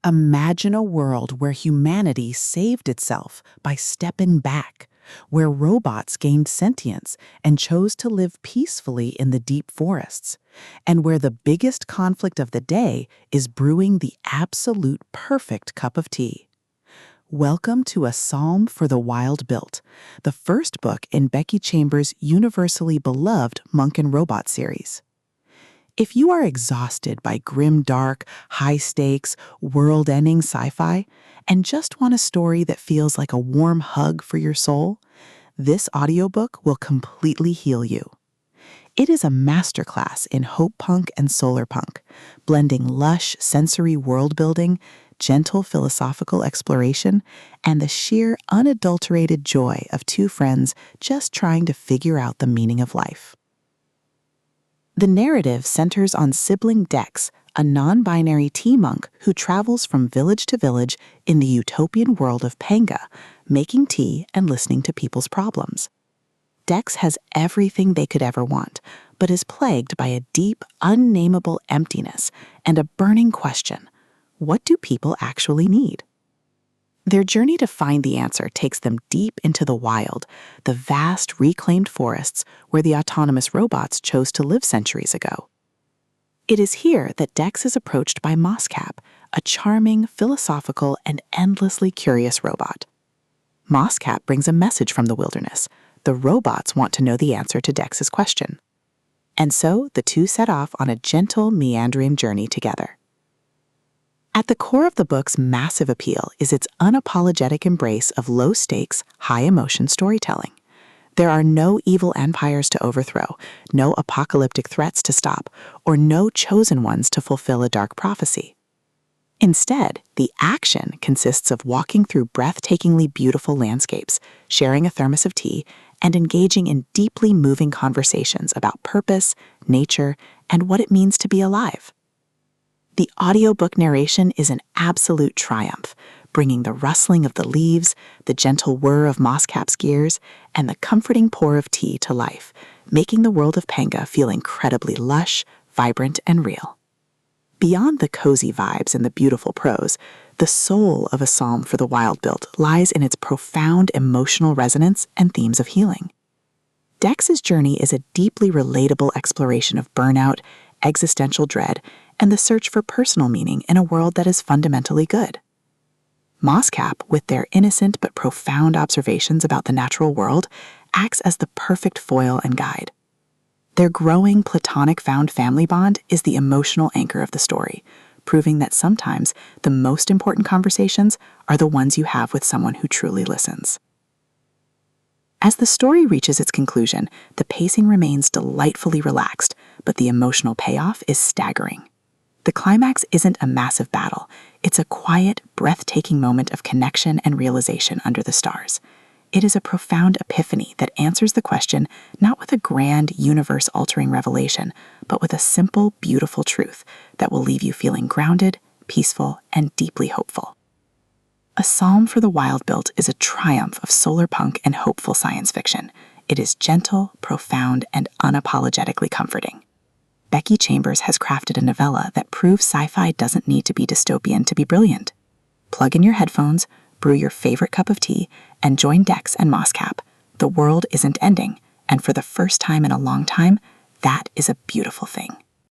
Imagine a world where humanity saved itself by stepping back, where robots gained sentience and chose to live peacefully in the deep forests, and where the biggest conflict of the day is brewing the absolute perfect cup of tea. Welcome to A Psalm for the Wild Built, the first book in Becky Chambers' universally beloved Monk and Robot series. If you are exhausted by grimdark, high-stakes, world-ending sci-fi and just want a story that feels like a warm hug for your soul, this audiobook will completely heal you. It is a masterclass in Hopepunk and Solarpunk, blending lush sensory world-building, gentle philosophical exploration, and the sheer unadulterated joy of two friends just trying to figure out the meaning of life. The narrative centers on sibling Dex, a non-binary tea monk who travels from village to village in the utopian world of Panga, making tea and listening to people's problems. Dex has everything they could ever want, but is plagued by a deep, unnameable emptiness and a burning question: what do people actually need? Their journey to find the answer takes them deep into the wild, the vast reclaimed forests where the autonomous robots chose to live centuries ago. It is here that Dex is approached by Moscap, a charming, philosophical, and endlessly curious robot. Moscap brings a message from the wilderness. The robots want to know the answer to Dex's question. And so the two set off on a gentle, meandering journey together. At the core of the book's massive appeal is its unapologetic embrace of low-stakes, high-emotion storytelling. There are no evil empires to overthrow, no apocalyptic threats to stop, or no chosen ones to fulfill a dark prophecy. Instead, the action consists of walking through breathtakingly beautiful landscapes, sharing a thermos of tea, and engaging in deeply moving conversations about purpose, nature, and what it means to be alive. The audiobook narration is an absolute triumph, bringing the rustling of the leaves, the gentle whir of Moscap's gears, and the comforting pour of tea to life, making the world of Panga feel incredibly lush, vibrant, and real. Beyond the cozy vibes and the beautiful prose, the soul of A Psalm for the Wild Built lies in its profound emotional resonance and themes of healing. Dex's journey is a deeply relatable exploration of burnout, existential dread, and the search for personal meaning in a world that is fundamentally good. Moscap, with their innocent but profound observations about the natural world, acts as the perfect foil and guide. Their growing platonic found family bond is the emotional anchor of the story, proving that sometimes the most important conversations are the ones you have with someone who truly listens. As the story reaches its conclusion, the pacing remains delightfully relaxed, but the emotional payoff is staggering. The climax isn't a massive battle. It's a quiet, breathtaking moment of connection and realization under the stars. It is a profound epiphany that answers the question not with a grand, universe-altering revelation, but with a simple, beautiful truth that will leave you feeling grounded, peaceful, and deeply hopeful. A Psalm for the Wild Built is a triumph of solarpunk and hopeful science fiction. It is gentle, profound, and unapologetically comforting. Becky Chambers has crafted a novella that proves sci-fi doesn't need to be dystopian to be brilliant. Plug in your headphones, brew your favorite cup of tea, and join Dex and Moscap. The world isn't ending, and for the first time in a long time, that is a beautiful thing.